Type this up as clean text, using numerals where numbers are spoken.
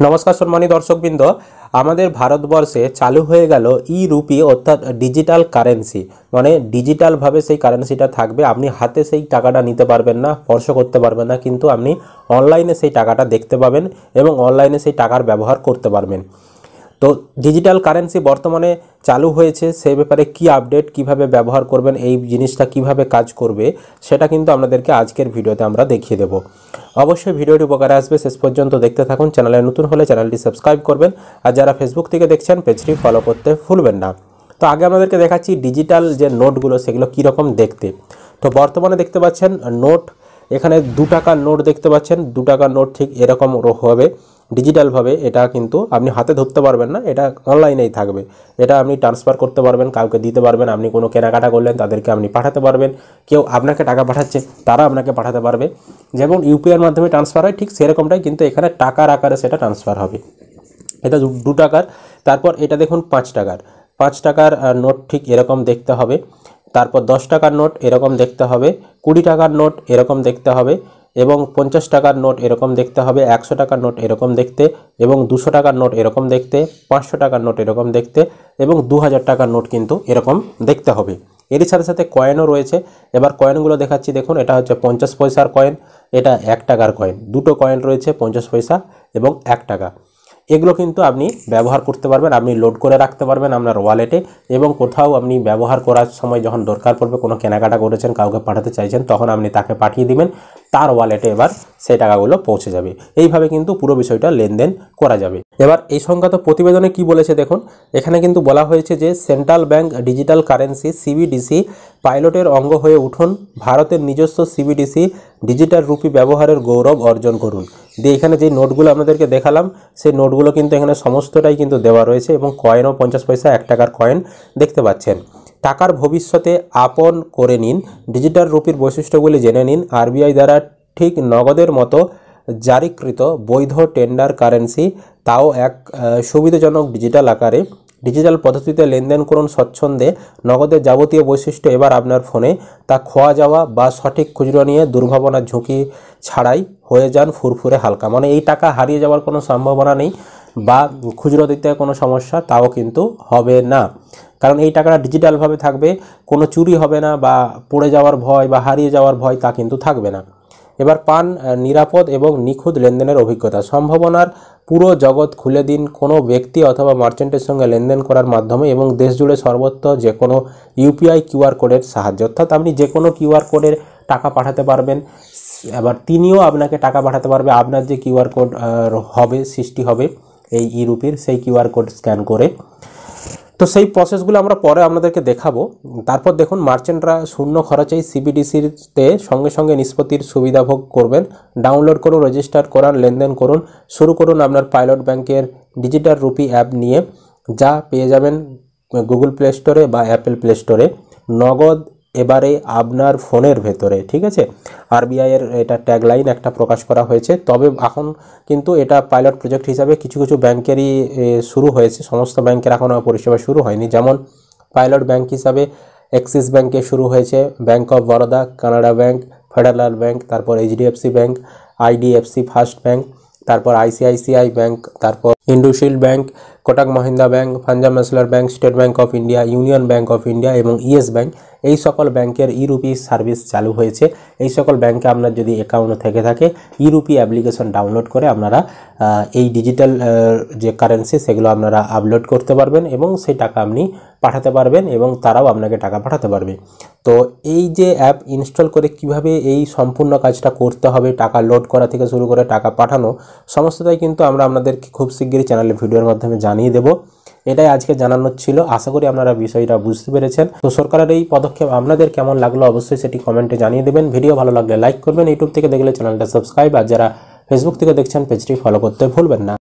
নমস্কার সম্মানিত দর্শকবৃন্দ, আমাদের ভারতবর্ষে চালু হয়ে গেল ই রুপি অর্থাৎ ডিজিটাল কারেন্সি। মানে ডিজিটালভাবে সেই কারেন্সিটা থাকবে। আপনি হাতে সেই টাকাটা নিতে পারবেন না, স্পর্শ করতে পারবেন না, কিন্তু আপনি অনলাইনে সেই টাকাটা দেখতে পাবেন এবং অনলাইনে সেই টাকার ব্যবহার করতে পারবেন। তো ডিজিটাল কারেন্সি বর্তমানে চালু হয়েছে, সেই ব্যাপারে কি আপডেট, কিভাবে ব্যবহার করবেন, এই জিনিসটা কিভাবে কাজ করবে, সেটা কিন্তু আপনাদেরকে আজকের ভিডিওতে আমরা দেখিয়ে দেব। অবশ্যই ভিডিওটি উপকারে আসবে, শেষ পর্যন্ত দেখতে থাকুন। চ্যানেলে নতুন হলে চ্যানেলটি সাবস্ক্রাইব করবেন, আর যারা ফেসবুক থেকে দেখছেন পেজটি ফলো করতে ভুলবেন না। তো আগে আপনাদেরকে দেখাচ্ছি ডিজিটাল যে নোটগুলো সেগুলো কীরকম দেখতে। তো বর্তমানে দেখতে পাচ্ছেন নোট, এখানে 2 টাকার নোট দেখতে পাচ্ছেন। 2 টাকার নোট ঠিক এরকম হবে ডিজিটালভাবে। এটা কিন্তু আপনি হাতে ধরতে পারবেন না, এটা অনলাইনেই থাকবে। এটা আপনি ট্রান্সফার করতে পারবেন, কাউকে দিতে পারবেন। আপনি কোনো কেনাকাটা করলেন তাদেরকে আপনি পাঠাতে পারবেন, কেউ আপনাকে টাকা পাঠাচ্ছে তারা আপনাকে পাঠাতে পারবে। যেমন ইউপিআইয়ের মাধ্যমে ট্রান্সফার হয় ঠিক সেরকমটাই, কিন্তু এখানে টাকার আকারে সেটা ট্রান্সফার হবে। এটা 2 টাকার। তারপর এটা দেখুন 5 টাকার। 5 টাকার নোট ঠিক এরকম দেখতে হবে। তারপর 10 টাকার নোট এরকম দেখতে হবে, 20 টাকার নোট এরকম দেখতে হবে, এবং 50 টাকার নোট এরকম দেখতে হবে, 100 টাকার নোট এরকম দেখতে, এবং 200 টাকার নোট এরকম দেখতে, 500 টাকার নোট এরকম দেখতে, এবং 2000 টাকার নোট কিন্তু এরকম দেখতে হবে। এরই সাথে সাথে কয়েনও রয়েছে। এবার কয়েনগুলো দেখাচ্ছি, দেখুন এটা হচ্ছে 50 পয়সার কয়েন, এটা 1 টাকার কয়েন। 2টো কয়েন রয়েছে, 50 পয়সা এবং 1 টাকা। এগুলো কিন্তু আপনি ব্যবহার করতে পারবেন, আপনি লোড করে রাখতে পারবেন আপনার ওয়ালেটে, এবং কোথাও আপনি ব্যবহার করার সময় যখন দরকার পড়বে, কোনো কেনাকাটা করেছেন, কাউকে পাঠাতে চাইছেন, তখন আপনি তাকে পাঠিয়ে দিবেন, তার ওয়ালেটে এবার সেই টাকাগুলো পৌঁছে যাবে। এইভাবে কিন্তু পুরো বিষয়টা লেনদেন করা যাবে। এবার এই সংক্রান্ত প্রতিবেদনে কি বলেছে দেখুন। এখানে কিন্তু বলা হয়েছে যে central bank digital currency CBDC পাইলটের অঙ্গ হয়ে উঠুন, ভারতের নিজস্ব সিবিডিসি ডিজিটাল রুপি ব্যবহারের গৌরব অর্জন করুন। দিয়ে এখানে যে নোটগুলো আপনাদেরকে দেখালাম, সেই নোটগুলো কিন্তু এখানে সমস্তটাই কিন্তু দেওয়া রয়েছে, এবং কয়েনও 50 পয়সা 1 টাকার কয়েন দেখতে পাচ্ছেন। টাকার ভবিষ্যতে আপন করে নিন, ডিজিটাল রুপির বৈশিষ্ট্যগুলি জেনে নিন। আরবিআই দ্বারা ঠিক নগদের মতো জারিকৃত বৈধ টেন্ডার কারেন্সি, তাও এক সুবিধাজনক ডিজিটাল আকারে। ডিজিটাল পদ্ধতিতে লেনদেন করুন স্বচ্ছন্দে। নগদের যাবতীয় বৈশিষ্ট্য এবার আপনার ফোনে। তা খোয়া যাওয়া বা সঠিক খুচরো নিয়ে দুর্ভাবনার ঝুঁকি ছাড়াই হয়ে যান ফুরফুরে হালকা। মানে এই টাকা হারিয়ে যাওয়ার কোনো সম্ভাবনা নেই, বা খুচরো দিতে কোনো সমস্যা তাও কিন্তু হবে না, কারণ এই টাকাটা ডিজিটালভাবে থাকবে। কোনো চুরি হবে না, বা পড়ে যাওয়ার ভয় বা হারিয়ে যাওয়ার ভয় তা কিন্তু থাকবে না। এবার পান নিরাপদ এবং নিখুঁত লেনদেনের অভিজ্ঞতা। সম্ভাবনার পুরো জগৎ খুলে দিন কোনো ব্যক্তি অথবা মার্চেন্টের সঙ্গে লেনদেন করার মাধ্যমে, এবং দেশ জুড়ে সর্বত্র যে কোনো ইউপিআই কিউআর কোডের সাহায্যে। অর্থাৎ আপনি যে কোনো কিউআর কোডের টাকা পাঠাতে পারবেন, আবার তিনিও আপনাকে টাকা পাঠাতে পারবে। আপনার যে কিউআর কোড হবে, সৃষ্টি হবে এই ই রুপির, সেই কিউআর কোড স্ক্যান করে। তো সেই প্রসেসগুলো আমরা পরে আপনাদেরকে দেখাবো। তারপর দেখুন, মার্চেন্টরা শূন্য খরচেই সিবিডিসিতে সঙ্গে সঙ্গে নিষ্পত্তির সুবিধা ভোগ করবেন। ডাউনলোড করুন, রেজিস্টার করান, লেনদেন করুন। শুরু করুন আপনার পাইলট ব্যাংকের ডিজিটাল রুপি অ্যাপ নিয়ে, যা পেয়ে যাবেন গুগল প্লে স্টোরে বা অ্যাপেল প্লে স্টোরে। নগদ এবারে আপনার ফোনের ভেতরে, ঠিক আছে। আরবিআইয়ের এটা ট্যাগলাইন একটা প্রকাশ করা হয়েছে। তবে এখন কিন্তু এটা পাইলট প্রজেক্ট হিসাবে কিছু কিছু ব্যাংকেরই শুরু হয়েছে, সমস্ত ব্যাংকের এখনও পরিষেবা শুরু হয়নি। যেমন পাইলট ব্যাংক হিসাবে অ্যাক্সিস ব্যাংকে শুরু হয়েছে, bank of Baroda, Canara bank, Federal bank, তারপর HDFC bank, IDFC first bank, তারপর আইসিআইসিআই ব্যাংক, তারপর IndusInd bank, Kotak Mahindra bank, Punjab national bank, state bank of India, union bank of India এবং ইয়েস ব্যাংক। এই সকল ব্যাংকের ই রুপি সার্ভিস চালু হয়েছে। এই সকল ব্যাংকে আপনার যদি অ্যাকাউন্ট থেকে থাকে, ই রুপি অ্যাপ্লিকেশন ডাউনলোড করে আপনারা এই ডিজিটাল যে কারেন্সি সেগুলো আপনারা আপলোড করতে পারবেন, এবং সেই টাকা আপনি পাঠাতে পারবেন, এবং তারাও আপনাকে টাকা পাঠাতে পারবে। তো এই যে অ্যাপ ইনস্টল করে কিভাবে এই সম্পূর্ণ কাজটা করতে হবে, টাকা লোড করা থেকে শুরু করে টাকা পাঠানো, সমস্তটাই কিন্তু আমরা আপনাদেরকে খুব শিগগিরই চ্যানেলে ভিডিওর মাধ্যমে জানিয়ে দেবো। এটাই আজকে জানানোর ছিল। আশা করি আপনারা বিষয়টা বুঝতে পেরেছেন। তো সরকারের এই পদক্ষেপ আপনাদের কেমন লাগলো অবশ্যই সেটি কমেন্টে জানিয়ে দেবেন। ভিডিও ভালো লাগলে লাইক করবেন, ইউটিউব থেকে দেখলে চ্যানেলটা সাবস্ক্রাইব, আর যারা ফেসবুক থেকে দেখছেন পেজটি ফলো করতে ভুলবেন না।